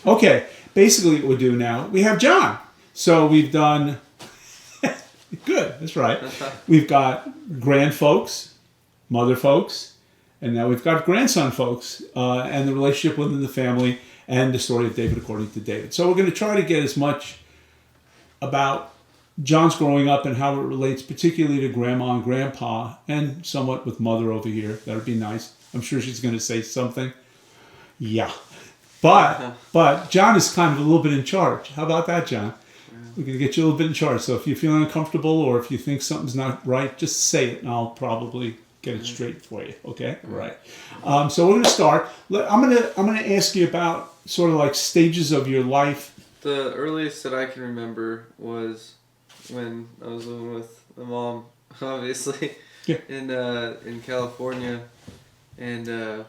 Okay, basically what we do now, we have John. So we've done, good, that's right. We've got grand folks, mother folks, and now we've got grandson folks, and the relationship within the family, and the story of David according to David. So we're going to try to get as much about John's growing up and how it relates particularly to grandma and grandpa, and somewhat with mother over here. That would be nice. I'm sure she's going to say something. Yeah. But John is kind of a little bit in charge. How about that, John? We're going to get you a little bit in charge. So if you feel uncomfortable or if you think something's not right, just say it and I'll probably get it straight for you. Okay? Right. So we're going to start. I'm going to ask you about sort of like stages of your life. The earliest that I can remember was when I was living with my mom, obviously, in California, and I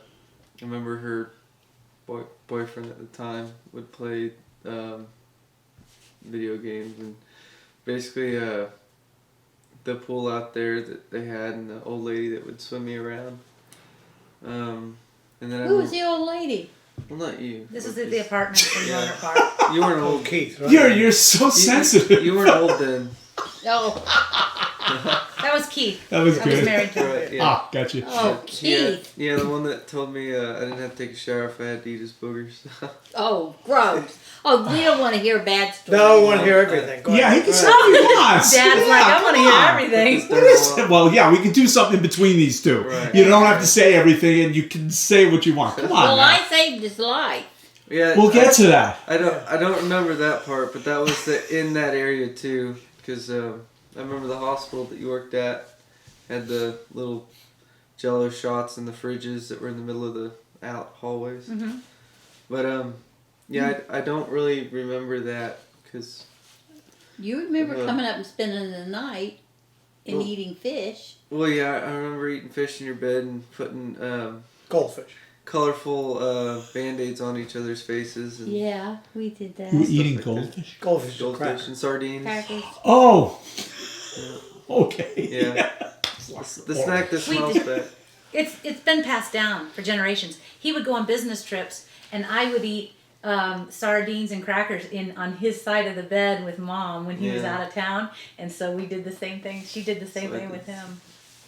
remember her boyfriend at the time would play video games, and basically the pool out there that they had, and the old lady that would swim me around. And then Who was the old lady? Well, not you. This is at the apartment in Miller Park. You weren't old. Keith, right? You're so sensitive. You weren't old then. Oh. That was Keith. That was I good. was married to. Right, yeah. Ah, gotcha. Oh, Keith. Yeah, the one that told me I didn't have to take a shower if I had to eat his boogers. Oh, gross. Oh, we don't want to hear bad stories. No, I want to hear everything. Go Yeah, ahead. he can say what he wants. Dad's like, I want to hear everything. What is it? Well, yeah, we can do something in between these two. Right. You don't have to say everything, and you can say what you want. Come on. Well, now. I saved his life. Yeah, We'll get to that. I don't remember that part, but that was in that area too, because I remember the hospital that you worked at had the little Jello shots in the fridges that were in the middle of the hallways. Mm-hmm. But yeah, I don't really remember that because. You remember coming up and spending the night and eating fish. Well, yeah, I remember eating fish in your bed and putting Goldfish. colorful Band-Aids on each other's faces. And Yeah, we did that. You were eating like goldfish? Goldfish. goldfish and sardines. Crackers. Oh. Okay. Yeah. The snack that smells bad. It's been passed down for generations. He would go on business trips, and I would eat sardines and crackers on his side of the bed with Mom when he was out of town, and so we did the same thing. She did the same thing with him.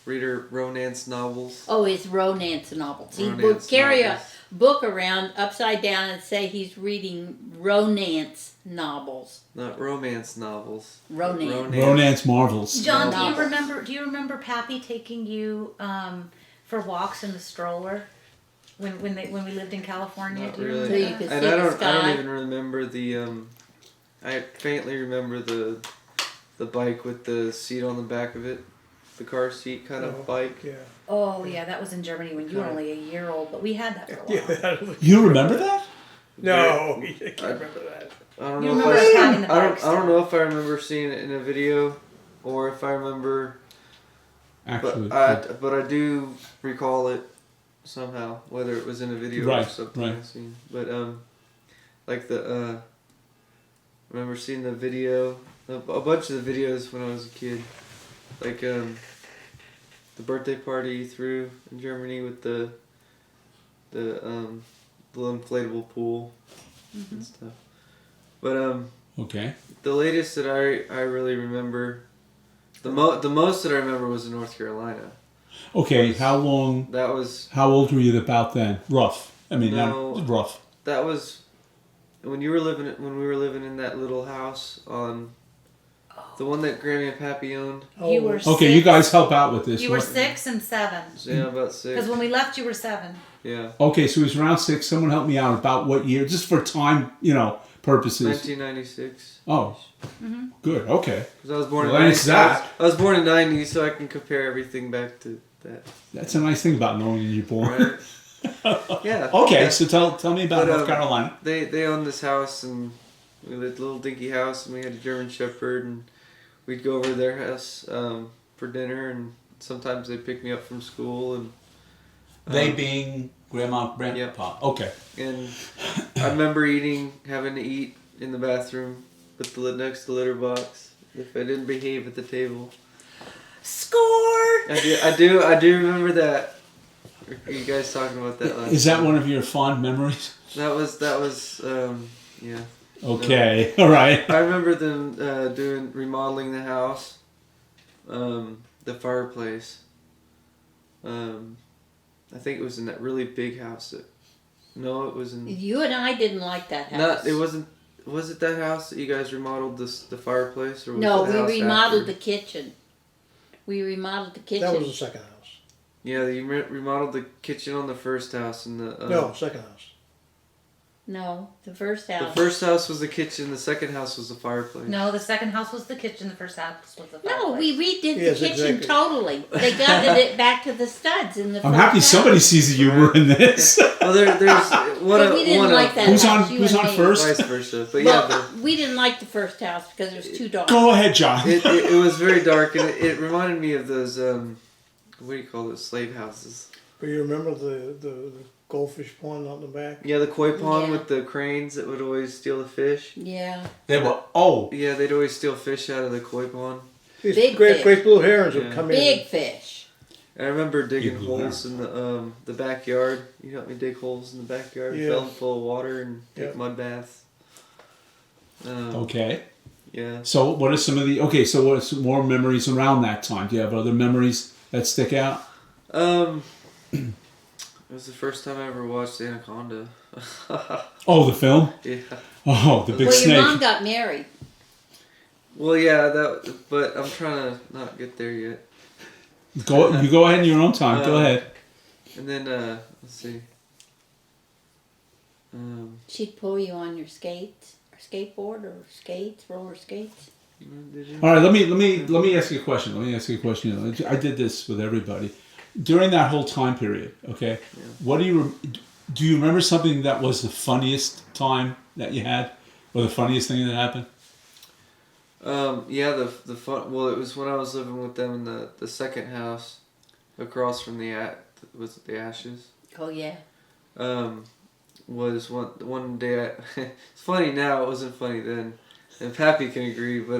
Read her romance novels. Oh, it's romance novels. He would Romance carry novels. a book around upside down and say he's reading romance novels. Not romance novels. Romance. Romance Marvels. John, Novels. do you remember Pappy taking you for walks in the stroller when we lived in California? Not Do you really. remember So that? you could And see I the don't sky. even remember the I faintly remember the bike with the seat on the back of it. The car seat kind of bike. Yeah. Oh yeah, that was in Germany when you were only a year old, but we had that for a while. Yeah. You remember that? No, I can't remember that. I don't You know remember us having the bikes? I don't know if I remember seeing it in a video or if I remember Actually. but I do recall it somehow, whether it was in a video or Right, something right. I've seen. But like I remember seeing the video, a bunch of the videos when I was a kid, like the birthday party you threw in Germany with the little inflatable pool and stuff. But Okay. the latest that I really remember, the most that I remember was in North Carolina. Okay, how long, That was how old were you about then? Rough. I mean, No. not rough. that was when we were living in that little house on the one that Grammy and Pappy owned. You were Okay, 6. you guys help out with this. You were What- 6 and 7. So, yeah, about 6. Because when we left, you were 7. Yeah. Okay, so it was around 6. Someone help me out about what year, just for time, purposes. 1996. Oh, good. Okay, Because I was born Well, in that's 90. that. I was born in 90, so I can compare everything back to that. that's a nice thing about knowing when you're born. Right? Yeah. Okay, Yeah. so tell me about But, North Carolina. They owned this house, and we lived a little dinky house, and we had a German Shepherd, and we'd go over to their house for dinner, and sometimes they'd pick me up from school, and They being Grandma, Grandpa. Yep. Okay. and I remember having to eat in the bathroom with the lid next to the litter box if I didn't behave at the table. Score! I do remember that. Are you guys talking about that last Is that time? one of your fond memories? That was yeah. Okay, all right. I remember them remodeling the house, the fireplace. I think it was in that really big house. No, it was in. You and I didn't like that house. Not. It wasn't. Was it that house that you guys remodeled the fireplace, or was No, it the house we remodeled after? the kitchen. We remodeled the kitchen. That was the second house. Yeah, you remodeled the kitchen on the first house and the. No, second house. No, the first The house. first house was the kitchen. The second house was the fireplace. No, the second house was the kitchen. The first house was the fireplace. No, we redid Yes, the kitchen exactly. totally. They gutted it back to the studs in the I'm first happy house. somebody sees the humor in this. Well, there's one. But we didn't one like that Who's house, on- you who's and on me. first? Vice versa, but Well, yeah, we didn't like the first house because it was too dark. Go ahead, John. it was very dark and it reminded me of those what do you call those slave houses? But you remember the goldfish pond out in the back? Yeah, the koi pond Yeah. with the cranes that would always steal the fish. Yeah. They were, oh, Yeah, they'd always steal fish out of the koi pond. These Big great fish. great blue herons would Yeah. come Big in. fish. I remember digging Big holes in the backyard. You helped me dig holes in the backyard, Yeah. fill them full of water, and take Yeah. mud baths. okay. Yeah. So what are some of the, okay, so what are some more memories around that time? Do you have other memories that stick out? It was the first time I ever watched Anaconda. Oh, the film? Yeah. Oh, the big Well, snake. your mom got married. Well, yeah, but I'm trying to not get there yet. You go ahead in your own time. Go ahead. And then let's see. She'd pull you on your skates, or skateboard, or skates, roller skates. Did you? All right, let me ask you a question. I did this with everybody during that whole time period. Okay, what do you remember something that was the funniest time that you had, or the funniest thing that happened? Yeah, the fun. Well, it was when I was living with them in the second house, across from was it the Ashes? Oh yeah. Was one day it's funny now, it wasn't funny then, and Pappy can agree, but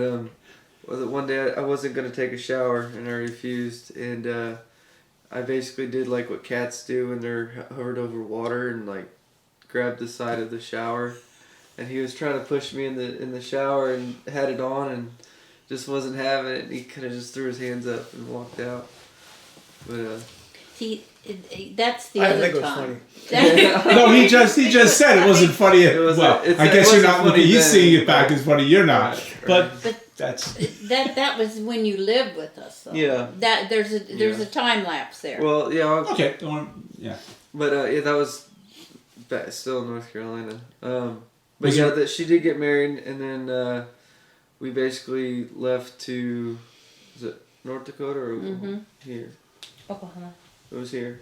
was it one day I wasn't gonna take a shower and I refused, and I basically did like what cats do when they're hovered over water and like grabbed the side of the shower, and he was trying to push me in the shower and had it on and just wasn't having it, and he kind of just threw his hands up and walked out, but See, that's the I other didn't think it was time. funny. That- No, he just said it wasn't funny. It was- Well, it's- I it guess you're wasn't not looking. funny He's then, seeing it back but- as funny. You're not. Right, But But that's that was when you lived with us. Though. Yeah. That there's Yeah. a time lapse there. well, yeah, okay. Don't worry. Yeah. but yeah, that was still in North Carolina. But Was yeah, there- that she did get married, and then we basically left to, is it North Dakota or Oklahoma? Here? Oklahoma. It was here.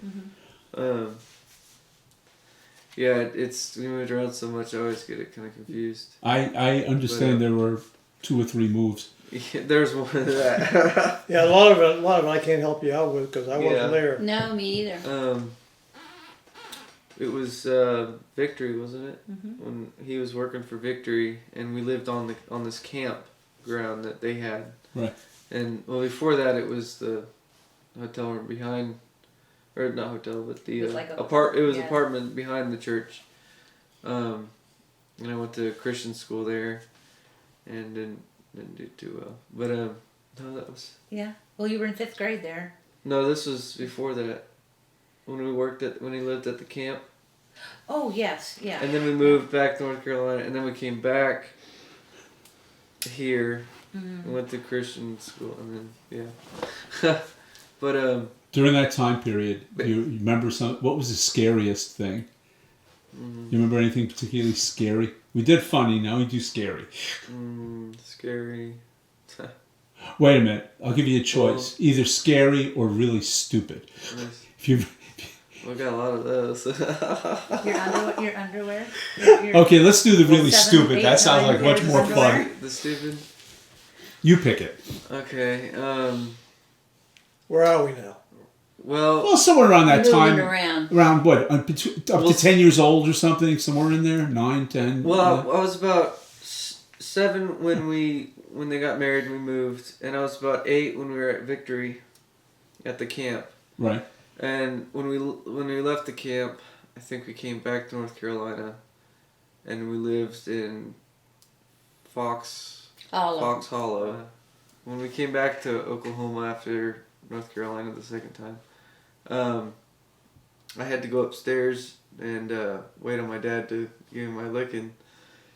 Yeah, it's we moved around so much, I always get it kind of confused. I understand But, there were 2 or 3 moves. Yeah, there's more of that. Yeah, a lot of it I can't help you out with because I wasn't Yeah. there. No, me either. It was Victory, wasn't it? When he was working for Victory, and we lived on this campground that they had. Right. And well, before that, it was the hotel room behind, or not hotel, but the It was like a- It was yeah. apartment behind the church. And I went to Christian school there, and didn't do too well. But no, that was Yeah. Well, you were in 5th grade there. no. This was before that. When he lived at the camp. Oh yes, yeah. And then we moved back to North Carolina, and then we came back here and went to Christian school, and then yeah. But During that time period, you remember what was the scariest thing? You remember anything particularly scary? We did funny, now we do scary. scary. Wait a minute, I'll give you a choice. Either scary or really stupid. If you We got a lot of those. Your underwear. Okay, let's do the really 7, stupid. 8, That sounds 9 like much pairs of more underwear. fun. The stupid. You pick it. Okay. Where are we now? Well, Well, somewhere around that Moving time. around. Around what? Up Well, to 10 years old or something? Somewhere in there? 9, 10? well, I was about 7 when they got married and we moved, and I was about 8 when we were at Victory, at the camp. Right. And when we left the camp, I think we came back to North Carolina, and we lived in Fox Hollow. When we came back to Oklahoma after North Carolina the second time, I had to go upstairs and wait on my dad to give me my licking.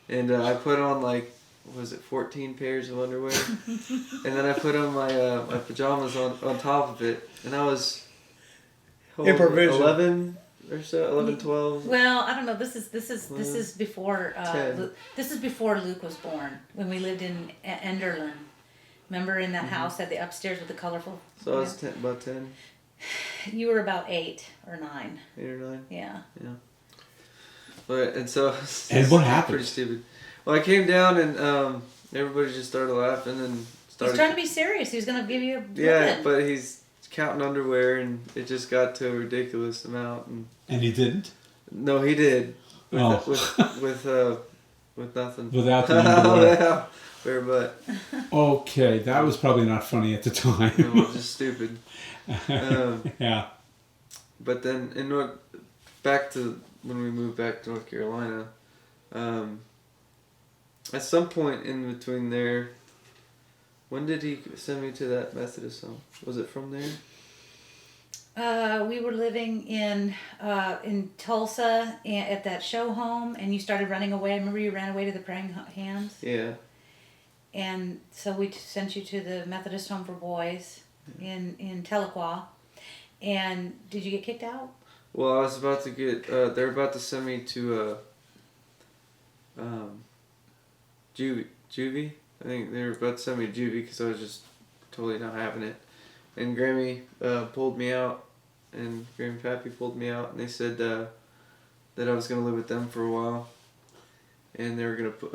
And I put on 14 pairs of underwear? And then I put on my pajamas on top of it. And I was Improvising. 11 or so, 11, 12. Well, I don't know. This is before 10. This is before Luke was born. When we lived in Enderlin, remember in that house at the upstairs with the colorful. So I was about 10. You were about 8 or 9. 8 or 9. Yeah. But and so And what happened? Pretty stupid. Well, I came down and everybody just started laughing and started. He's trying to be serious. He was gonna give you a Yeah, licking. but he's counting underwear and it just got to a ridiculous amount. And he didn't? No, he did. With, Oh. with nothing. Without the underwear. Yeah, bare butt. Okay, that was probably not funny at the time. It was just stupid. Yeah. But then back to when we moved back to North Carolina, at some point in between there, when did he send me to that Methodist home? Was it from there? We were living in Tulsa at that show home, and you started running away. I remember you ran away to the Praying Hands. Yeah. And so we sent you to the Methodist Home for Boys in Tahlequah. And did you get kicked out? Well, I was about to get. They're about to send me to juvie. I think they were about to send me to juvie because I was just totally not having it. And Grammy pulled me out, and Grammy Pappy pulled me out, and they said that I was gonna live with them for a while, and they were gonna put.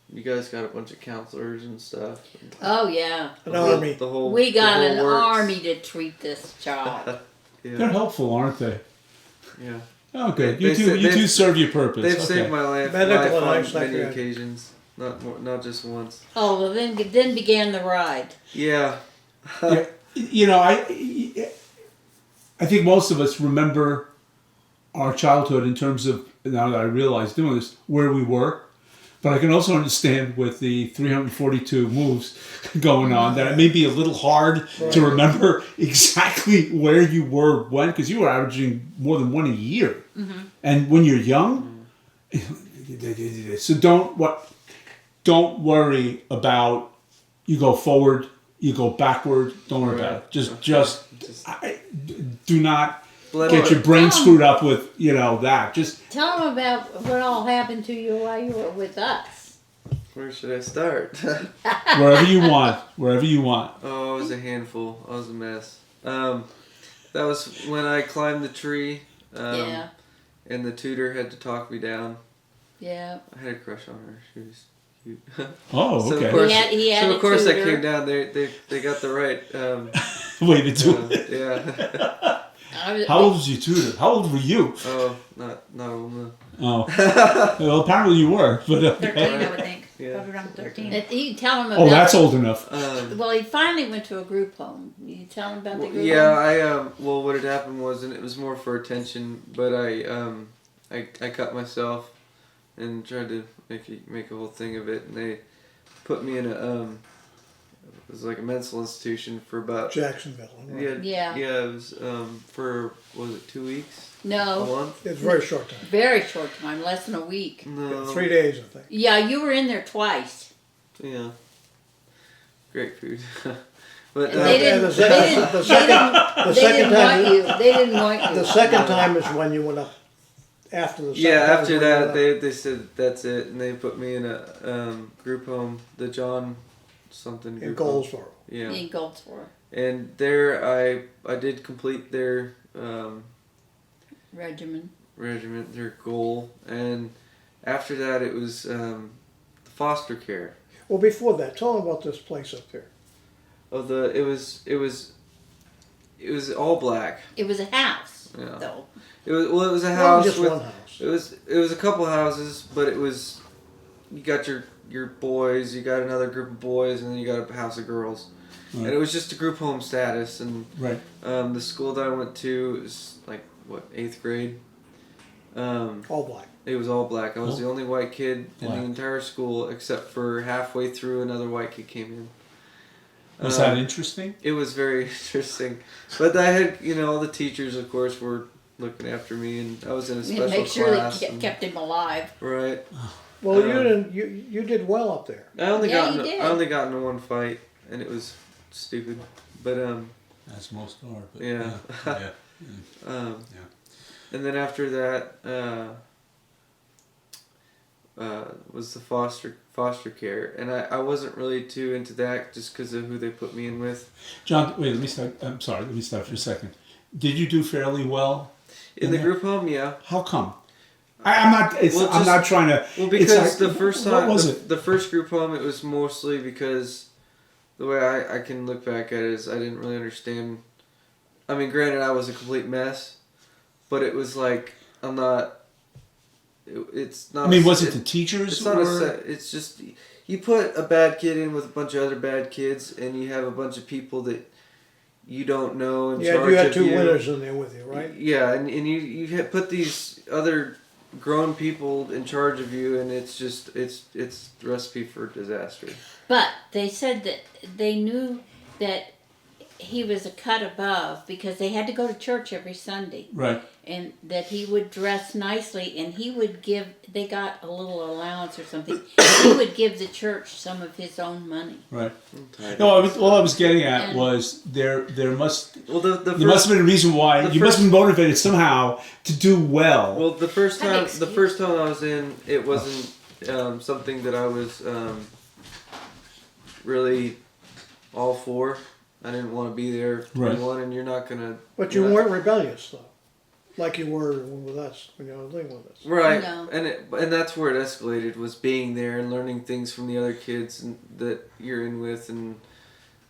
You guys got a bunch of counselors and stuff. Oh yeah. An army. The whole. We got the an whole works. army to treat this child. They're Yeah. helpful, aren't they? Yeah. Oh, good. They You two they've- serve your purpose. They've Okay. saved my life Medical and on life many psychiatry. occasions, not just once. Oh well, then began the ride. Yeah. Yeah, you know, I think most of us remember our childhood in terms of, now that I realize doing this, where we were. But I can also understand with the 342 moves going on that it may be a little hard to remember exactly where you were when, because you were averaging more than one a year. Mm-hmm. And when you're young, so don't worry about you go forward, you go backward. Don't worry about it. Just do not get your brain screwed up with that. Just Tell them about what all happened to you while you were with us. Where should I start? wherever you want. Wherever you want. Oh, I was a handful. I was a mess. That was when I climbed the tree. Yeah. And the tutor had to talk me down. Yeah. I had a crush on her. She was cute. Oh, So okay. of course, He had so a of course I tutor. came down. They got the right. Way to do it. Yeah. How old was your tutor? How old were you? Oh, not old enough. Oh. Well, apparently you were. But 13, I would think. Yeah. Probably around 13. You tell him about. Oh, that's old enough. Well, he finally went to a group home. You tell him about the group Yeah, home. well, what had happened was, and it was more for attention, but I cut myself and tried to make a whole thing of it, and they put me in it was like a mental institution for about Jacksonville. Right? Yeah. it was for, was it 2 weeks? A No, month? It's a very short time. very short time, less than a week. No. 3 days, I think. Yeah, you were in there twice. Yeah. Great food. But And they didn't. the They didn't. the They second- didn't. the They second didn't time- want you. They didn't want you. The second time is when you went up. After the second yeah, time is after when you that went up. they said that's it, and they put me in a group home, the John something In group home. Goldsboro. Yeah. In Goldsboro. And there I did complete their Regimen. regiment, their goal, and after that it was foster care. Well, before that, tell them about this place up here. It was all black. It was a house, Yeah. though. It was a It house wasn't just with one house. it was a couple houses, but it was you got your boys, you got another group of boys, and then you got a house of girls. Right. And it was just a group home status, and Right. the school that I went to is like what 8th grade, All black. It was all black. I was the only white kid in Black. the entire school, except for halfway through another white kid came in. Was that interesting? It was very interesting, but I had all the teachers, of course, were looking after me, and I was in a special Make sure class. they kept him alive. Right. Well, you did well up there. I only Yeah, you did. I only got into one fight, and it was stupid. But As most are. But Yeah. yeah. and then after that was the foster care, and I wasn't really too into that just because of who they put me in with. John, wait. Let me start. I'm sorry. Let me stop for a second. Did you do fairly well In the group home, yeah. How come? I'm not. I'm not trying to. Well, because the first time, what was it? The first group home, it was mostly because the way I can look back at it is I didn't really understand. I mean, granted, I was a complete mess, but it was like I'm not. It's not. I mean, was it the teachers? It's not it's just you put a bad kid in with a bunch of other bad kids, and you have a bunch of people that you don't know in charge of you. You had two winners in there with you, right? Yeah, and you had put these other grown people in charge of you, and it's just it's a recipe for disaster. But they said that they knew that he was a cut above because they had to go to church every Sunday. Right. And that he would dress nicely, and he would give, they got a little allowance or something, he would give the church some of his own money. Right. No, all I was getting at And- was there must The there must have been a reason why you must have been motivated somehow to do well. Well, the first That time makes the sense. first time I was in, it wasn't something that I was really all for. I didn't want to be there. Right. And you're not gonna. But you weren't rebellious, though, like you were with us when you were living with us. Right, No. and that's where it escalated, was being there and learning things from the other kids that you're in with and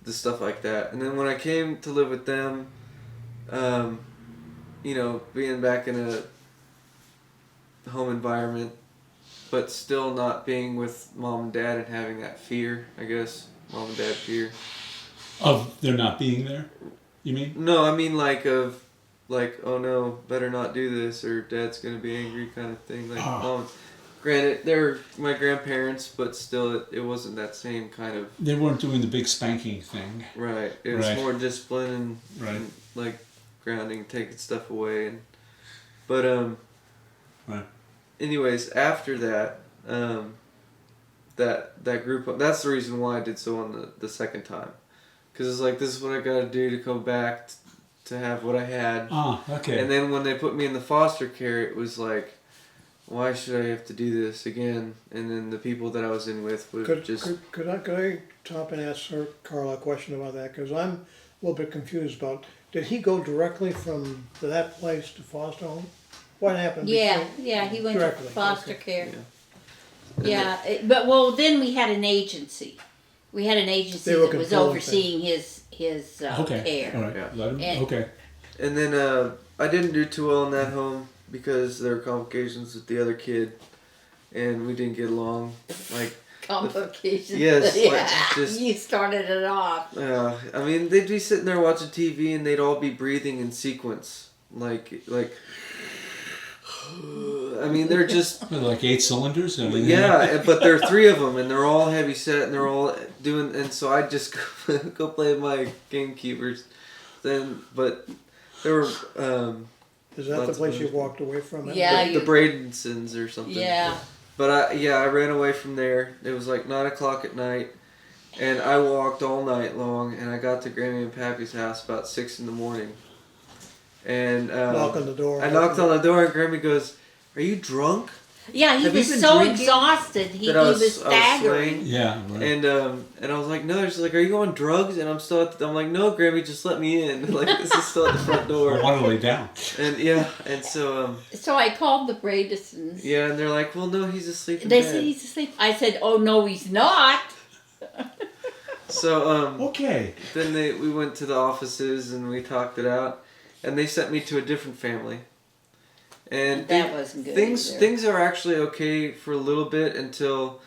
the stuff like that. And then when I came to live with them, being back in a home environment, but still not being with mom and dad and having that fear, I guess, mom and dad fear. Of there not being there, you mean? No, I mean oh no, better not do this, or dad's gonna be angry, kind of thing. Like, granted, they're my grandparents, but still, it wasn't that same kind of. They weren't doing the big spanking thing. Right. It was Right. more discipline and like grounding, taking stuff away, but Right. Anyways, after that, that group, that's the reason why I did so on the second time, because it's like, this is what I got to do to come back to have what I had. Okay. And then when they put me in the foster care, it was like, why should I have to do this again? And then the people that I was in with would Could I stop and ask Carla a question about that? Because I'm a little bit confused about, did he go directly from that place to foster home? What happened? Yeah, before? yeah, he went Directly, to foster okay. care. Yeah, then we had an agency. We had an agency They were that was controlling overseeing his Okay. care. All right. Yeah. Let him, And- okay. And then I didn't do too well in that home because there were complications with the other kid, and we didn't get along. Like, Complications. Yes, yeah, like, just- you started it off. I mean, they'd be sitting there watching TV, and they'd all be breathing in sequence, like. I mean, they're just. Like 8 cylinders. I mean, Yeah, but there are 3 of them, and they're all heavy set, and they're all doing. And so I just go play my gamekeepers. But there were. Is that the Lots place of you other- walked away from? Yeah. the Bradensons or something. Yeah. But I ran away from there. It was like 9 o'clock at night, and I walked all night long, and I got to Grammy and Pappy's house about 6 in the morning. And Knock on the door. I knocked on the door, and Grammy goes, "Are you drunk?" Yeah, he Have you was been so drinking? exhausted. He That I was was staggering. swaying. Yeah. Right. And I was like, "No." She's like, "Are you on drugs?" And I'm still. I'm like, "No, Grammy, just let me in." Like, this is still at the front I door. want to lay down. And yeah, and so So I called the Bradesons. yeah, and they're like, "Well, no, he's asleep in They bed." said he's asleep. I said, "Oh no, he's not." So Okay. then we went to the offices and we talked it out, and they sent me to a different family. And That wasn't good either. things are actually okay for a little bit until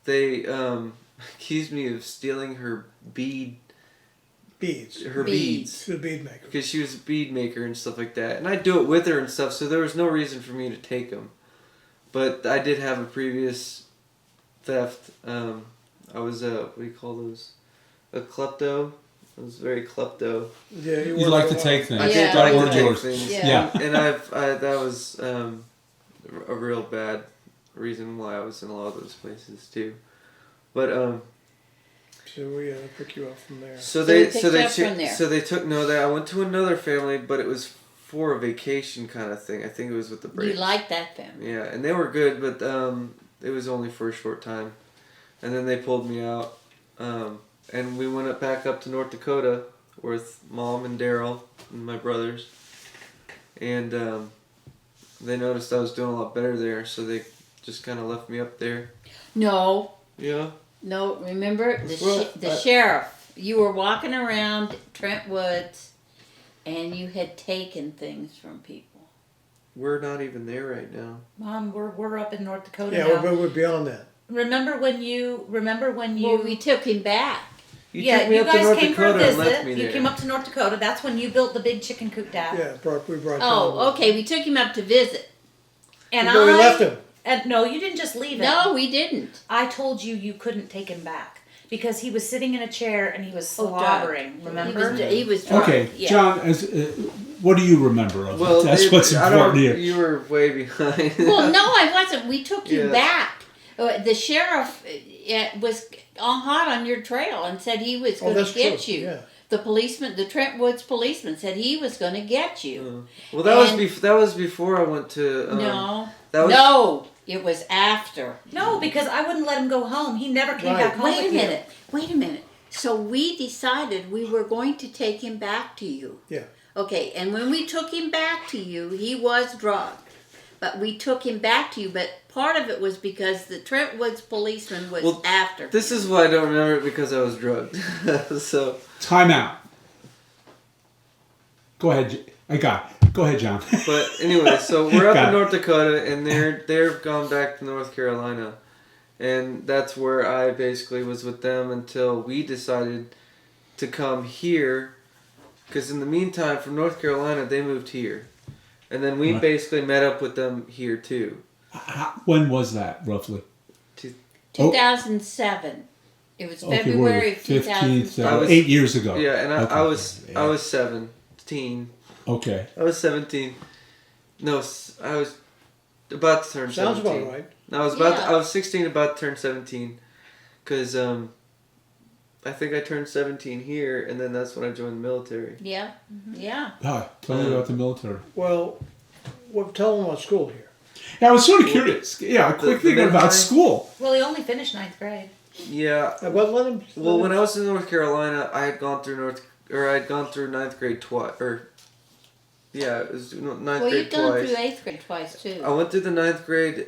they accused me of stealing her bead beads. her Beads. beads. She's a bead maker. Because she was a bead maker and stuff like that. And I'd do it with her and stuff, so there was no reason for me to take them. But I did have a previous theft. I was what do you call those? A klepto. I was very klepto. Yeah, You like to take things. I Yeah. did That like word to take yours. things. Yeah. And that was a real bad reason why I was in a lot of those places too. But So we gotta pick you up from there. so they they picked so they up from there. so they took that I went to another family, but it was for a vacation kind of thing. I think it was with the You break. like that family. Yeah, and they were good, but it was only for a short time, and then they pulled me out, and we went back up to North Dakota with Mom and Daryl and my brothers, and they noticed I was doing a lot better there, so they just kind of left me up there. No, Yeah. no. Remember Well, the sheriff. You were walking around Trent Woods, and you had taken things from people. We're not even there right now. Mom, we're up in North Dakota Yeah, now. we're beyond that. Remember when you? Well, we took him back. You Yeah, took me you up to guys North came Dakota for a and left visit. me You there. came up to North Dakota. That's when you built the big chicken coop, Dad. Yeah, we brought. Oh, okay. We took him up to visit. And No, we left him. And no, you didn't just leave him. No, we didn't. I told you couldn't take him back because he was sitting in a chair and he was Oh, drunk. slobbering. Remember? He was drunk. Okay, Yeah. John, what do you remember of Well, it? That's what's I important don't. here. You were way behind. Well, no, I wasn't. We took you Yeah. back. The sheriff was on hot on your trail and said he was going to that's get true. you. Yeah. The policeman, the Trent Woods policeman, said he was going to get you. Well, that And- was before I went to. No, That was, no, it was after. No, because I wouldn't let him go home. He never came Right. back home. Wait a with you. minute. Wait a minute. So we decided we were going to take him back to you. Yeah. Okay, and when we took him back to you, he was drugged. But we took him back to you, but part of it was because the Trent Woods policeman was Well, after. This is why I don't remember it, because I was drugged. So Time out. Go ahead. I got it. Go ahead, John. but anyway, so we're up Got in it. North Dakota, and they've gone back to North Carolina, and that's where I basically was with them until we decided to come here, because in the meantime, from North Carolina they moved here, and then we Right. basically met up with them here too. When was that, roughly? 2007. It was Okay, February of 15th, 2007. I was- 8 years ago. Yeah, and I Okay. was 17. Okay. I was 17. No, I was about to turn Sounds 17. about right. No, Yeah. I was 16, about to turn 17, because I think I turned 17 here, and then that's when I joined the military. Yeah, yeah. Tell me about the military. Well, tell them about school here. Yeah, I was sort of curious. Yeah, a quick the thing about mid-high? school. Well, he only finished 9th grade. Yeah. Well, let them. Well, when I was in North Carolina, I had gone through ninth grade twice, yeah, it was ninth Well, grade you've gone twice. through 8th grade twice, too. I went through the ninth grade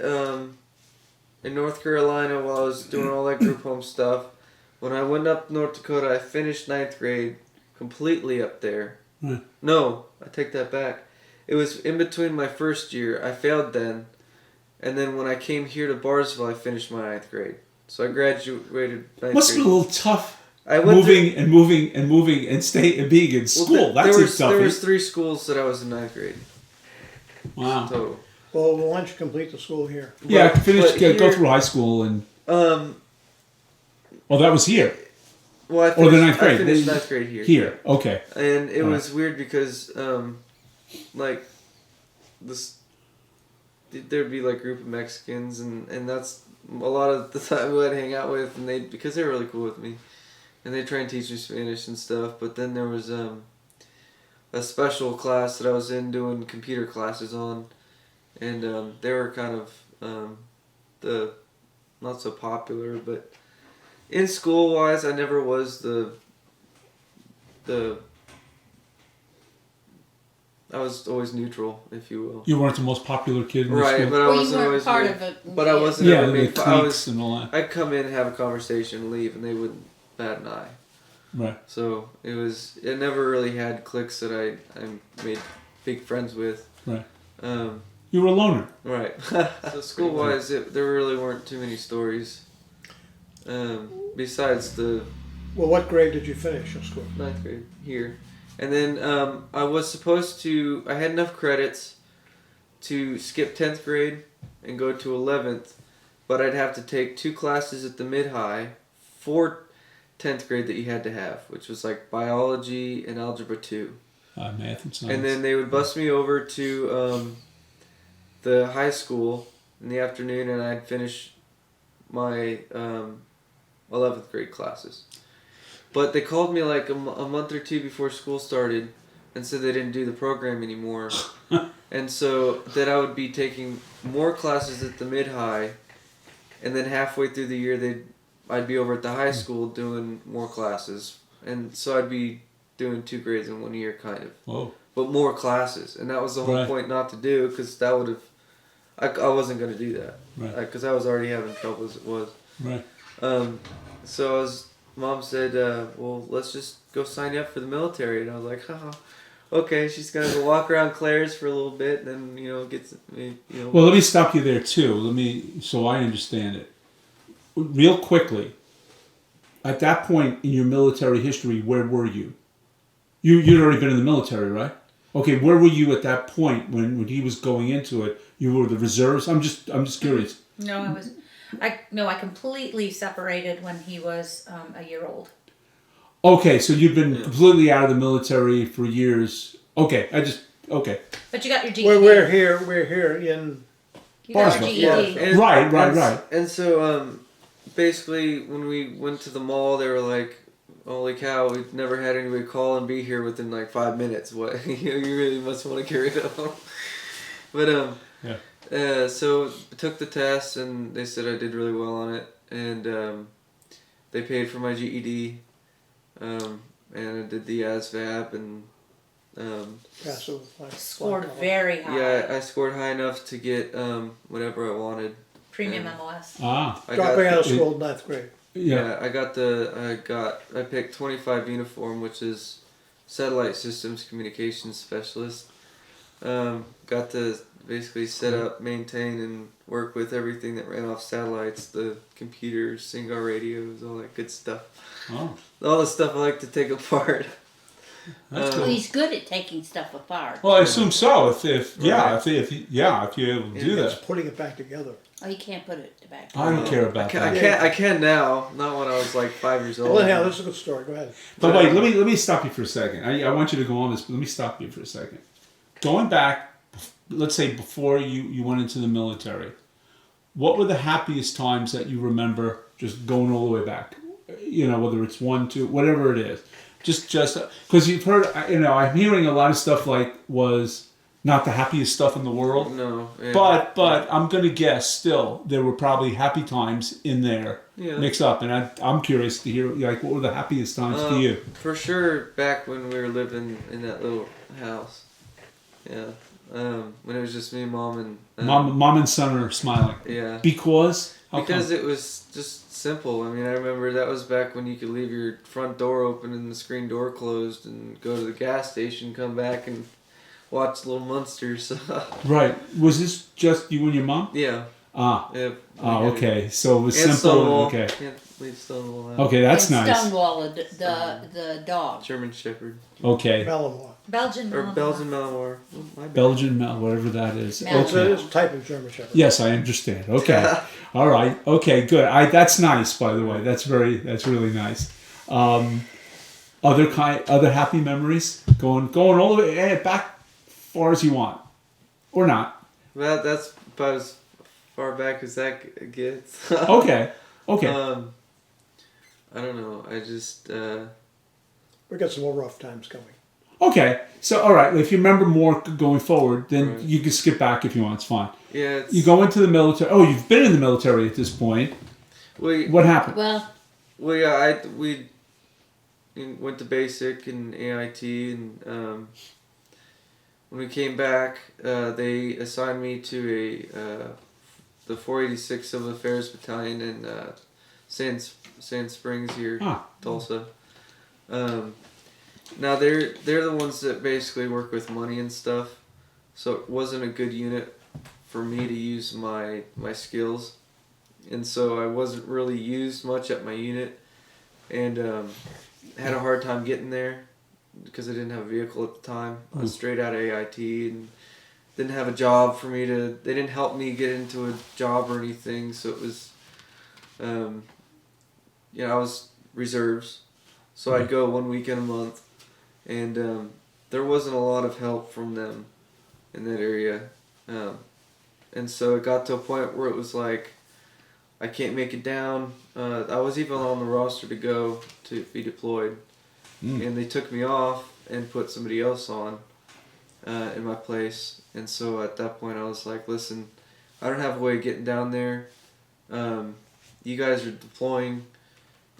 in North Carolina while I was doing all that group home stuff. When I went up to North Dakota, I finished ninth grade completely up there. Right. No, I take that back. It was in between my first year. I failed then. And then when I came here to Barnesville, I finished my ninth grade. So I graduated ninth Must have grade. been a little tough I went moving and being in school. there That's was, tough. there was 3 schools that I was in ninth grade Wow. total. Well, why don't you complete the school here? Yeah, But- finish, but go here- through high school and. Um, Oh, that was here. well, I Or the finished, ninth grade. I finished ninth grade here. Here. Okay. And it All was weird because, like, this, there'd be like a group of Mexicans, and that's a lot of the time who I'd hang out with, and because they were really cool with me, and they try and teach me Spanish and stuff. But then there was a special class that I was in doing computer classes on, and they were kind of the not so popular, but in school wise, I never was the I was always neutral, if you will. You weren't the most popular kid in the Right, school. but I Well, you wasn't weren't always part made- of it. But I wasn't Yeah, ever the made. I cliques was. and all that. I'd come in, have a conversation, and leave, and they wouldn't bat an eye. Right. So it never really had cliques that I made big friends with. Right. Um, You were a loner. right. So school wise, there really weren't too many stories. Besides the Well, what grade did you finish in school? 9th grade here. And then I was supposed to, I had enough credits to skip 10th grade and go to 11th, but I'd have to take 2 classes at the mid-high for 10th grade that you had to have, which was like biology and algebra 2. Math and science. And then they would bus me over to the high school in the afternoon, and I'd finish my 11th grade classes. But they called me like a month or 2 before school started and said they didn't do the program anymore. And so that I would be taking more classes at the mid-high, and then halfway through the year I'd be over at the high school doing more classes. And so I'd be doing 2 grades in 1 year, kind of. Whoa. But more classes. And that was the whole Right. point not to do, because that would have... I wasn't going to do that. Right. Because I was already having trouble as it was. Right. So Mom said, well, let's just go sign you up for the military. And I was like, oh, okay. She's going to go walk around Claire's for a little bit, and then, Well, let me stop you there too. So I understand it. Real quickly, at that point in your military history, where were you? You'd already been in the military, right? Okay, where were you at that point when he was going into it? You were the reserves? I'm just curious. No, I completely separated when he was a year old. Okay, so you've been completely out of the military for years. Okay, okay. But you got your GED. We're here in. You got your Barnesville. GED. And, Right. And so, basically, when we went to the mall, they were like, holy cow, we've never had anybody call and be here within like 5 minutes. What? You really must want to get rid of them. But, so I took the test, and they said I did really well on it. And they paid for my GED. And I did the ASVAB, and Passive. Scored very high. yeah, I scored high enough to get whatever I wanted. Premium And MOS. Dropping out of school in 9th grade. Yeah. I picked 25 uniform, which is satellite systems communications specialist. Got to basically set up, maintain, and work with everything that ran off satellites, the computers, SINGAR radios, all that good stuff. Oh, All the stuff I like to take apart. that's Well, good. he's good at taking stuff apart. Well, I assume so. If you're Right. able to do It's that. putting it back together. Oh, you can't put it back. I don't care about that. I can now, not when I was like 5 years old. Well, anyhow, this is a good story. Go ahead. But wait, let me stop you for a second. I want you to go on this, but let me stop you for a second. Going back, let's say before you went into the military, what were the happiest times that you remember just going all the way back? Whether it's 1, 2, whatever it is. Just because you've heard, I'm hearing a lot of stuff like was not the happiest stuff in the world. No. Yeah. But I'm going to guess still there were probably happy times in there mixed up. And I'm curious to hear, like, what were the happiest times for you? For sure, back when we were living in that little house. Yeah. When it was just me and Mom and... Mom and son are smiling. Yeah. Because? Because it was just simple. I mean, I remember that was back when you could leave your front door open and the screen door closed and go to the gas station, come back and watch Little Monsters. Right. Was this just you and your mom? Yeah. Yeah. Oh, okay. So it was And simple. Stonewall. Okay. Can't leave Stonewall out. Okay, that's and nice. Stonewall, the dog. German Shepherd. Okay. Malinois. Belgian. Or Malinois. Belgian Malinois. Oh, my bad. Belgian, whatever that is. Malinois. Okay. It's a type of German Shepherd. Yes, I understand. Okay. All right. Okay, good. That's nice, by the way. That's really nice. Other happy memories? Going all the way back far as you want. Or not. Well, that's about as far back as that gets. Okay. Okay. I don't know. I just... We got some more rough times coming. Okay. So, all right. If you remember more going forward, then Right. you can skip back if you want. It's fine. Yeah, it's... You go into the military. Oh, you've been in the military at this point. What happened? Well, Yeah, we went to basic and AIT, and when we came back, they assigned me to the 486 Civil Affairs Battalion in Sand Springs here, Tulsa. Now they're the ones that basically work with money and stuff, so it wasn't a good unit for me to use my skills, and so I wasn't really used much at my unit. and had a hard time getting there because I didn't have a vehicle at the time. I was straight out of AIT and didn't have a job for me to. They didn't help me get into a job or anything, so it was, I was reserves, so I'd go 1 weekend a month, and there wasn't a lot of help from them in that area, and so it got to a point where it was like, I can't make it down. I was even on the roster to go to be deployed, and they took me off and put somebody else on in my place. And so at that point I was like, listen, I don't have a way of getting down there. You guys are deploying.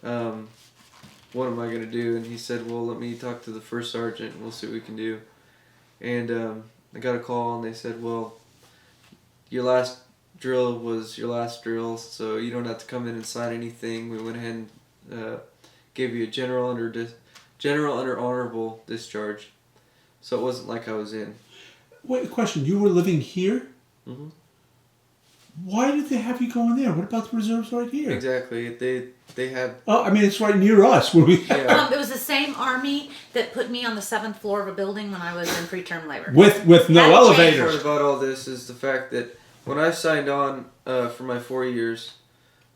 What am I going to do? And he said, well, let me talk to the first sergeant and we'll see what we can do. And I got a call and they said, well, your last drill was your last drill, so you don't have to come in and sign anything. We went ahead and gave you a general under honorable discharge. So it wasn't like I was in. Wait, question. You were living here? Mm-hmm. Why did they have you go in there? What about the reserves right here? Exactly. They had. Oh, I mean, it's right near us. Where we. Yeah. It was the same army that put me on the 7th floor of a building when I was in preterm labor. With no That changed. The elevators. part about all this is the fact that when I signed on for my 4 years,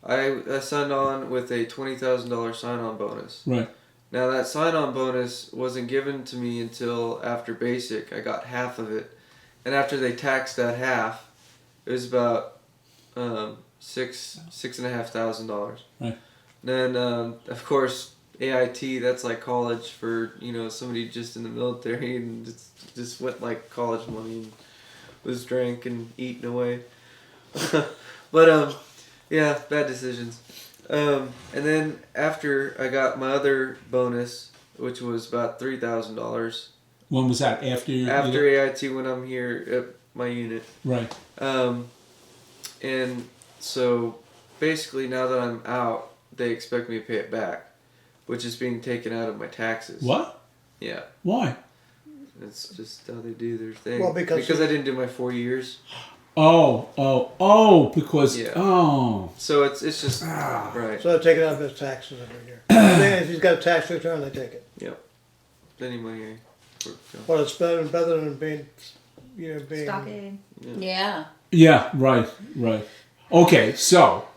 I signed on with a $20,000 sign-on bonus. Right. Now that sign-on bonus wasn't given to me until after basic. I got half of it, and after they taxed that half, it was about $6,500. Right. Then of course AIT, that's like college for somebody just in the military, and just went like college money and was drank and eaten away. But yeah, bad decisions. And then after I got my other bonus, which was about $3,000. When was that? After AIT, when I'm here at my unit. Right. And so basically now that I'm out, they expect me to pay it back, which is being taken out of my taxes. What? Yeah. Why? That's just how they do their thing. Well, because I didn't do my 4 years. Because Yeah. So it's just right. So they're taking out his taxes every year. If he's got a tax return, they take it. Yep. Any money I work. Well, it's better than being, being. Stockade. Yeah. Yeah, right. Okay, so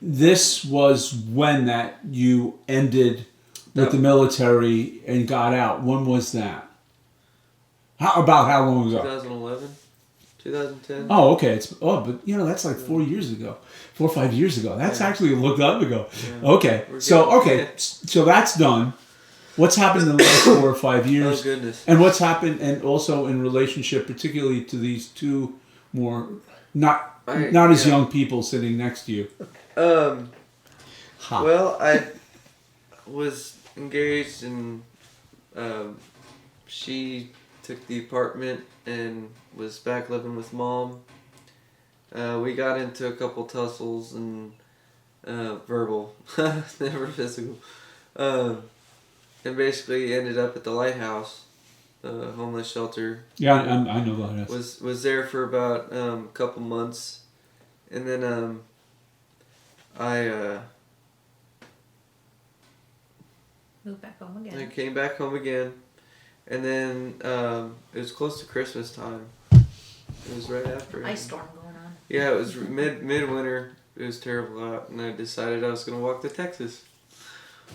this was when that you ended with the military and got out. When was that? How long ago? 2011, 2010. Oh, okay. But that's like 4 years ago, 4 or 5 years ago. That's actually looked up ago. Yeah. Okay, so that's done. What's happened in the last 4 or 5 years? Oh goodness. And what's happened, and also in relationship, particularly to these two more not as young people sitting next to you. Well, I was engaged, and she took the apartment and was back living with mom. We got into a couple tussles and verbal, never physical, and basically ended up at the Lighthouse, homeless shelter. Yeah, I know that. Was there for about a couple months, and then I Moved back home I again. came back home again, and then it was close to Christmas time. It was right after. Ice storm going on. Yeah, it was midwinter. It was terrible out, and I decided I was gonna walk to Texas.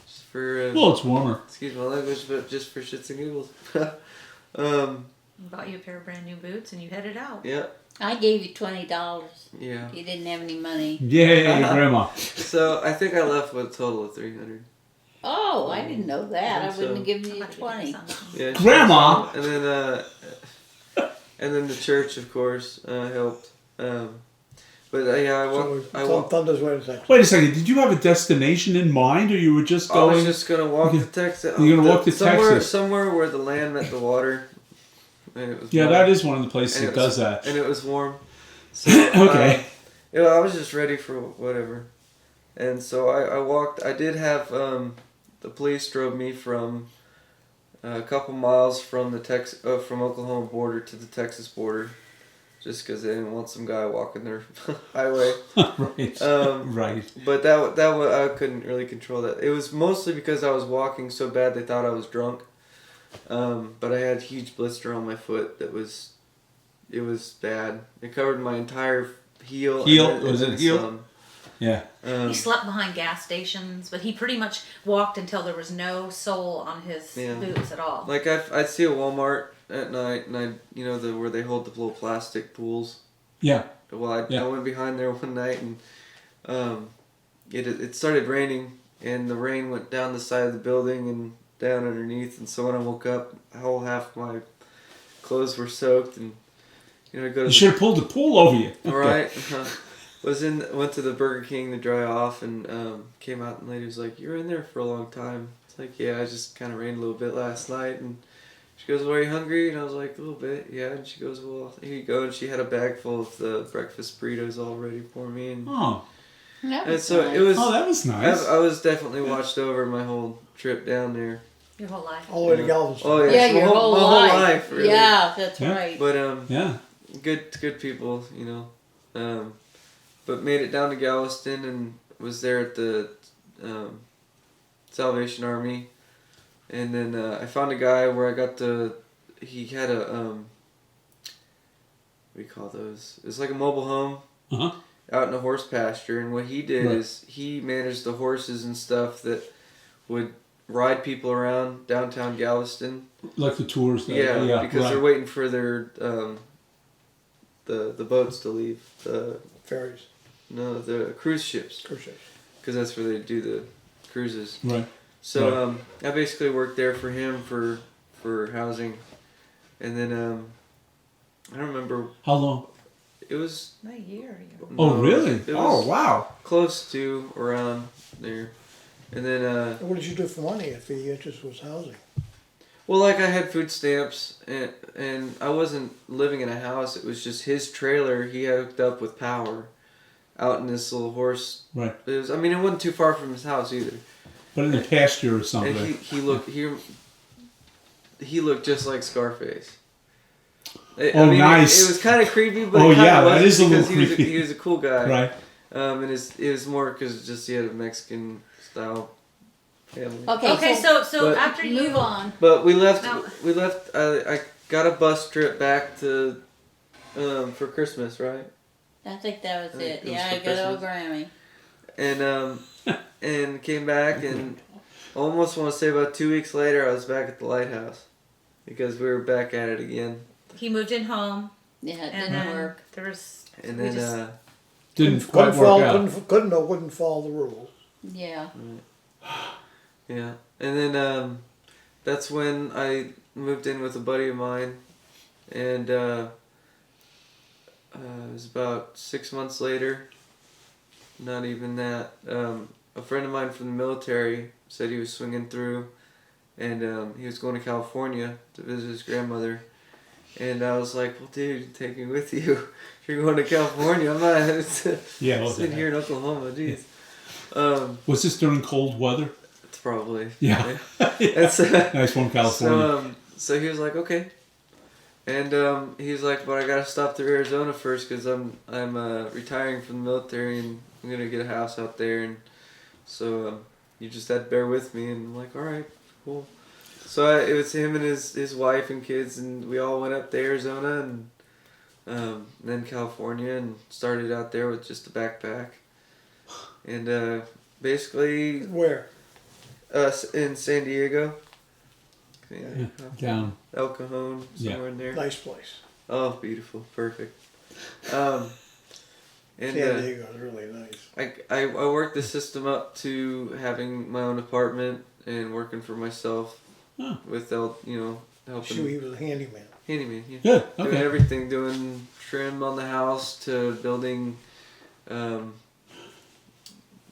Just for Well, it's warmer. excuse my language, but just for shits and giggles. Bought you a pair of brand new boots and you headed out. Yeah, I gave you $20. yeah. You didn't have any money. Yay, Grandma. So I think I left with a total of $300. Oh, I didn't know that. I So- wouldn't have given I'm you about to get 20. this on. Yeah, Grandma! and then the church, of course, helped. But yeah, I walked. Thunder's way to Texas. Wait a second. Did you have a destination in mind, or you were just I going? was just gonna walk Okay. to Texas. You're gonna walk to Texas. Somewhere where the land met the water. And it was Yeah, warm. that is one of the places And that it was- does that. And it was warm. So, Okay. I was just ready for whatever. And so I walked. I did have the police drove me from a couple miles from the from Oklahoma border to the Texas border. just because they didn't want some guy walking their highway. Right. Right. But that I couldn't really control that. It was mostly because I was walking so bad they thought I was drunk. But I had a huge blister on my foot it was bad. It covered my entire heel. Was it heel? Yeah. He slept behind gas stations, but he pretty much walked until there was no sole on his boots at all. Like I'd see a Walmart at night, and where they hold the little plastic pools. Yeah. Well, I went behind there one night, and it started raining, and the rain went down the side of the building and down underneath, and so when I woke up, whole half my clothes were soaked, and I go to. You should have pulled the pool over you. Right. Went to the Burger King to dry off, and came out, and the lady was like, "You were in there for a long time." It's like, "Yeah, I just kind of rained a little bit last night." And she goes, "Well, are you hungry?" And I was like, "A little bit, yeah." And she goes, "Well, here you go." And she had a bag full of the breakfast burritos all ready for me. And, That and was so nice. it was. Oh, that was nice. I was definitely watched over my whole trip down there. Your whole life. All the way to Galveston. Oh yeah, Yeah, so your my whole life, really. Yeah, that's Yeah. right. But Yeah. good people, but made it down to Galveston and was there at the Salvation Army, and then I found a guy where I got he had a what do you call those? It's like a mobile home out in a horse pasture, and what he did is he managed the horses and stuff that would ride people around downtown Galveston. Like the tours. Because they're waiting for their the boats to leave. Ferries. No, the cruise ships. Cruise ships. Because that's where they do the cruises. Right. So I basically worked there for him for housing, and then I don't remember. How long? It was. A year. Oh, really? It was Oh, wow. close to around there, and then. What did you do for money if the just was housing? Well, like I had food stamps, and I wasn't living in a house. It was just his trailer. He had hooked up with power, out in this little horse. Right. It wasn't too far from his house either. But in the pasture or something. And he looked just like Scarface. Nice. It was kind of creepy, but that is a little because creepy. he was a cool guy. Right. And it was more because just he had a Mexican style family. Okay, so But- after you Move on. But we left. No. I got a bus trip back to for Christmas, right? I think that was I it. think it was Yeah, for I got old Christmas. Grammy. And and came back, and almost want to say about 2 weeks later I was back at the lighthouse because we were back at it again. he moved in home, Yeah, it and didn't then work. there was And we then just- Didn't quite work out. Wouldn't follow the rules. Yeah. yeah, and then that's when I moved in with a buddy of mine, and it was about 6 months later. Not even that. A friend of mine from the military said he was swinging through, and he was going to California to visit his grandmother. And I was like, "Well, dude, take me with you. If you're going to California, I'm not sitting here in Oklahoma. Jeez." Was this during cold weather? It's probably Yeah. It's, Nice one, California. So he was like, "Okay," and he was like, "But I gotta stop through Arizona first because I'm retiring from the military and I'm gonna get a house out there, and so you just had to bear with me." And I'm like, "All right, cool." So it was him and his wife and kids, and we all went up to Arizona and then California, and started out there with just a backpack, and basically Where? in San Diego. Yeah, down. El Cajon, somewhere in there. Nice place. Oh, beautiful, perfect. And San Diego is really nice. I worked the system up to having my own apartment and working for myself without helping. Sure, he was a handyman. Handyman, yeah. Good. Doing Okay. everything, doing trim on the house to building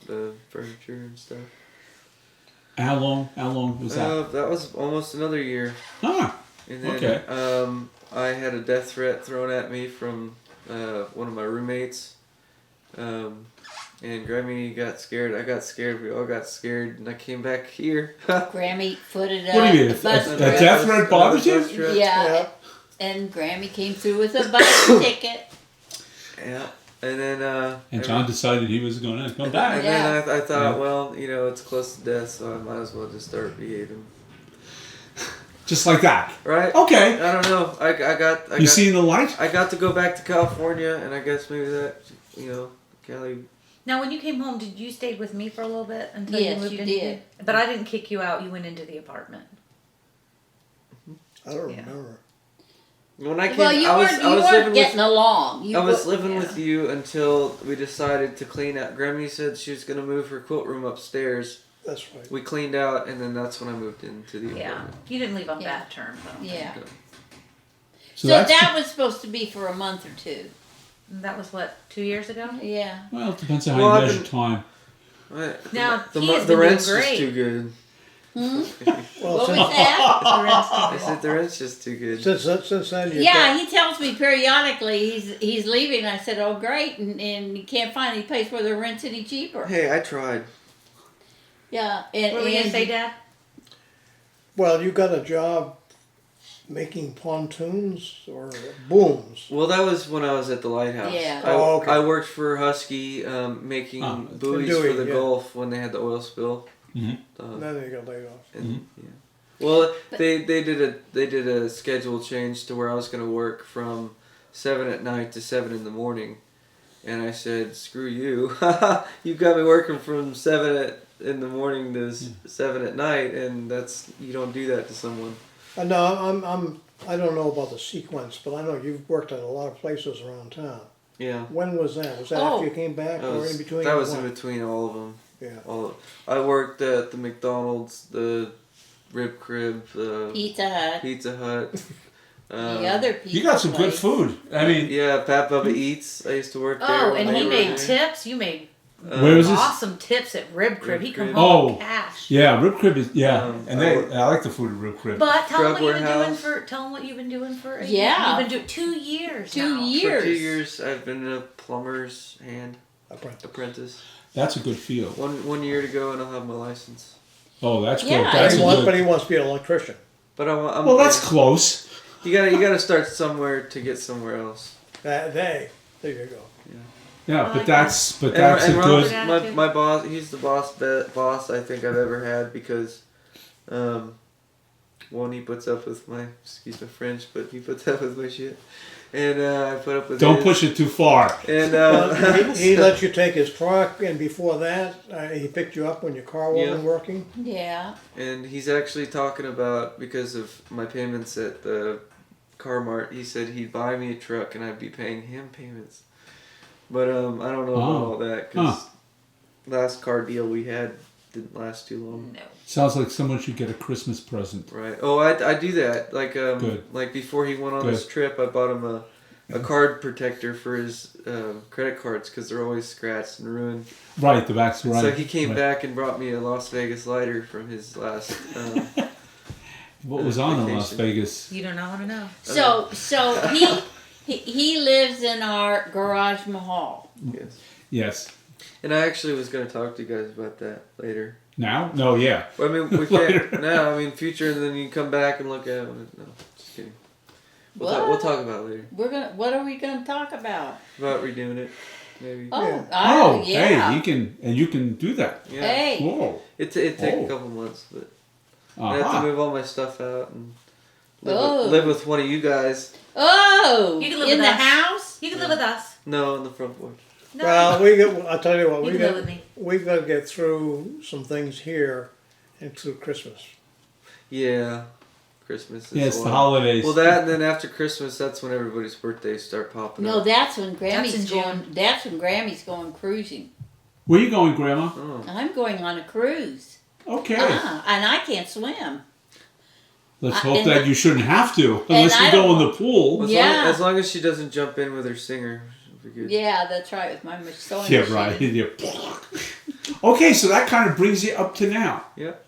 the furniture and stuff. How long was that? That was almost another year. Ah. And then Okay. I had a death threat thrown at me from one of my roommates. And Grammy got scared. I got scared. We all got scared. And I came back here. Grammy footed What do you mean? the bus A trip. death threat bothers you? Bus trip. Yeah. Yeah. And Grammy came through with a bus ticket. Yeah. And then And John decided he was going to come back. And Yeah. then I thought, Yeah. well, you know, it's close to death, so I might as well just start behaving. Just like that. Right? Okay. I don't know. I got. You seen the light? I got to go back to California, and I guess maybe that, you know, Kelly. Now, when you came home, did you stay with me for a little bit until Yes, you moved you into did. But I didn't kick you out. You went into the apartment. I don't Yeah. remember. When I came, Well, you I was weren't living getting with. along. You I was were- living yeah. with you until we decided to clean out. Grammy said she was gonna move her quilt room upstairs. That's right. We cleaned out, and then that's when I moved into the Yeah. apartment. You didn't leave on Yeah. bad terms. I don't Yeah. So that's that was supposed to be for a month or two. think. That was what, 2 years ago? Yeah. Well, it depends on Well, how I've you measure been- time. Now, the, he mo- has the been doing rent's just great. too good. Well, What since, was that? I said the rent's just too good. since then you Yeah, he tells me periodically he's leaving. I said, "Oh, great!" And he can't find any place where the rent's any cheaper. Hey, I tried. Yeah, and, What were you going to and say, Dad? well, you got a job making pontoons or booms. Well, that was when I was at the lighthouse. Yeah. Oh, okay. I worked for Husky, making buoys Dewey, for the yeah. Gulf when they had the oil spill. Mhm. And then you got laid off. And, yeah. Well, they did a schedule change to where I was going to work from 7 at night to 7 in the morning, and I said, "Screw you! You got me working from 7 in the morning to 7 at night, and you don't do that to someone." No, I don't know about the sequence, but I know you've worked at a lot of places around town. Yeah. When was that? Was that Oh. after you came back That or was, in between? that or was what? in between all of them. Yeah. I worked at the McDonald's, the Rib Crib, the Pizza Hut, Pizza Hut. the other pizza You got some good place. food. I mean, Yeah, Pat Bubba Eats. I used to work there. Oh, when and they he were made there. tips. You made where was this? awesome tips at Rib Crib. He come Rib home Crib. with cash. Yeah, Rib Crib is and I I like the food at Rib Crib. But tell them Drug what you've been doing warehouse. for. Tell them what you've been doing for. A Yeah. Year. You've been doing 2 years. 2 now. years. For 2 years, I've been a plumber's hand Apprentice. apprentice. That's a good field. One year to go, and I'll have my license. Oh, that's good. Yeah, That's But a he, good. but he wants to be an electrician. But I'm Well, that's close. you gotta start somewhere to get somewhere else. There you go. Yeah, I but like that's And, a and Ron's good. Attitude. my boss. He's the boss I think I've ever had because, one, he puts up with my, excuse my French, but he puts up with my shit, and I put up with. Don't his. push it too far. And He let you take his truck, and before that, he picked you up when your car wasn't Yeah. working. Yeah. And he's actually talking about, because of my payments at the Car Mart, he said he'd buy me a truck and I'd be paying him payments. But I don't know about all that because last car deal we had didn't last too long. No. Sounds like someone should get a Christmas present. Right. Oh, I do that. Like Good. like before he went on Good. this trip, I bought him a card protector for his credit cards because they're always scratched and ruined. Right, the back's right. So he came right. back and brought me a Las Vegas lighter from his last. What was on in Las vacation. Vegas? You don't want to know. So he lives in our garage mahal. Yes. Yes. And I actually was going to talk to you guys about that later. Now? No, yeah. Well, I mean, we can't now. I mean, future, and then you come back and look at it. No, just kidding. We'll talk about it later. What are we gonna talk about? About redoing it, maybe. Oh, Yeah. Oh, yeah. hey, you can do that. Yeah. Hey. Whoa. It take Oh. a couple months, but I have to Uh-huh. move all my stuff out and Oh. live with one of you guys. Oh, You can live in with the us. house? You can live with us. No, on the front porch. No. Well, I'll tell you what, you can live with me. we've got to get through some things here and through Christmas. Yeah, Christmas. Is Yes, a the lot. holidays. Well, that and then after Christmas, that's when everybody's birthdays start popping No, up. that's when That's in Grammy's June. going. That's when Grammy's going cruising. Where you going, Grandma? Oh. I'm going on a cruise. Okay. And I can't swim. Let's I- hope and- that you shouldn't have to, unless I you go don't- in the pool. Yeah. As long as she doesn't jump in with her singer, she'll be good. Yeah, that's right. With my sewing Yeah, machine. right. Yeah. Okay, so that kind of brings you up to now. Yep.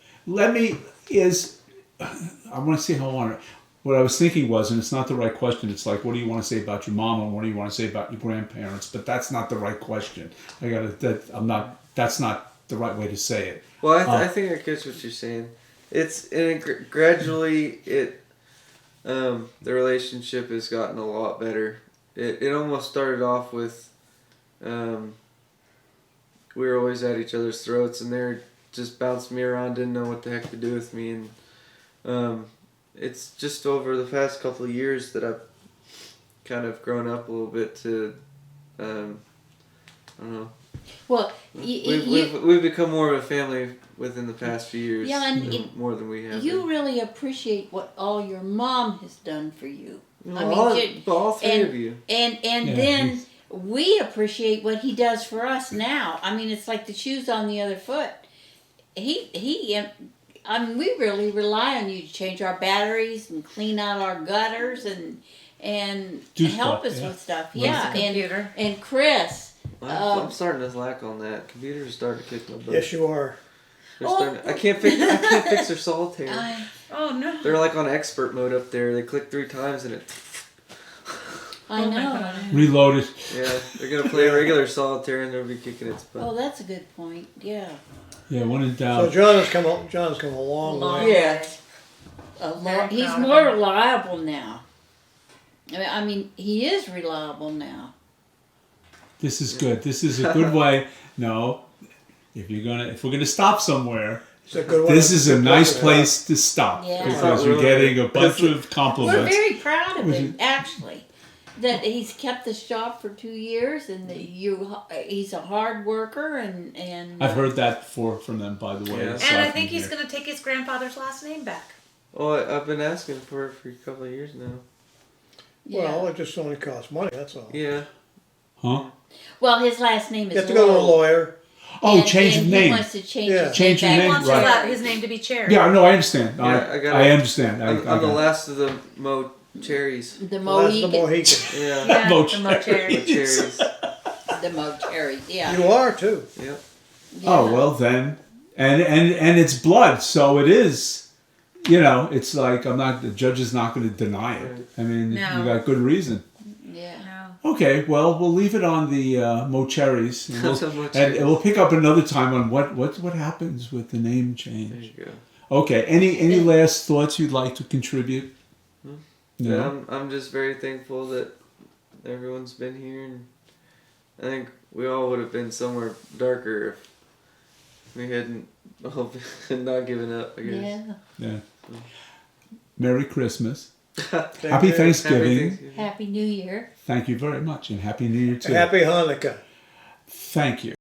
I want to see how long. What I was thinking was, and it's not the right question. It's like, what do you want to say about your mom, and what do you want to say about your grandparents? But that's not the right question. That's not the right way to say it. Well, I think I catch what you're saying. It's and gradually the relationship has gotten a lot better. It almost started off with, we were always at each other's throats, and they're just bouncing me around, didn't know what the heck to do with me, and it's just over the past couple of years that I've kind of grown up a little bit to, I don't know. Well, We've become more of a family within the past few years. Yeah, and more than we have. you really appreciate what all your mom has done for you. All three of you. And Yeah, then we appreciate what he does for us now. I mean, it's like the shoes on the other foot. I mean, we really rely on you to change our batteries and clean out our gutters and Do help stuff, us yeah. with stuff. The Yeah, computer. and Chris. I'm starting to lack on that. Computers are starting to kick my butt. Yes, you are. I can't fix their solitaire. Oh no. They're like on expert mode up there. They click 3 times and it. I Oh my know. God. Reload it. Yeah, they're gonna play regular solitaire and they'll be kicking its butt. Oh, that's a good point. Yeah. Yeah, when in So doubt. John has come a long way. Yes. Very He's proud of more him. reliable now. I mean, he is reliable now. This is good. This is a good way. No, if we're gonna stop somewhere, It's a good one. this is a Good nice one. place to stop Yeah. because you're getting a bunch of We're compliments. very proud of Was him, actually. That he's kept this job for 2 years, and that he's a hard worker, and I've heard that before from them, by the way. Yeah. aside And I from think he's here. going to take his grandfather's last name back. Oh, I've been asking for it for a couple of years now. Well, it just only costs money, that's all. Yeah. Huh? Well, his last name You is have to go to a Lowe, lawyer. Oh, and- change and of He name. wants to change Yeah. his Change your name He name, back. wants right. his name to be Cherry. Yeah, no, I understand. Yeah, I understand. I'm the last of the Mo cherries. The That's the Mohican, Mohican. Yeah. Yeah, Mo the Mo Cherry. Mo cherries. the Mo Cherry, yeah. You are too. Yep. Oh Yeah. well then, and it's blood, so it is. You know, it's like the judge is not going to deny it. I mean, No. you got good reason. Yeah. No. Okay, well we'll leave it on the Mo Cherries, and The Mo and cherries. we'll pick up another time on what happens with the name There change. you go. Okay, any last thoughts you'd like to contribute? Yeah, No. I'm just very thankful that everyone's been here, and I think we all would have been somewhere darker if we hadn't all been not given up. I guess. Yeah. Yeah. Merry Christmas. Take Happy care. Thanksgiving. Happy New Year. Thank you very much, and Happy New Year too. Happy Hanukkah. Thank you.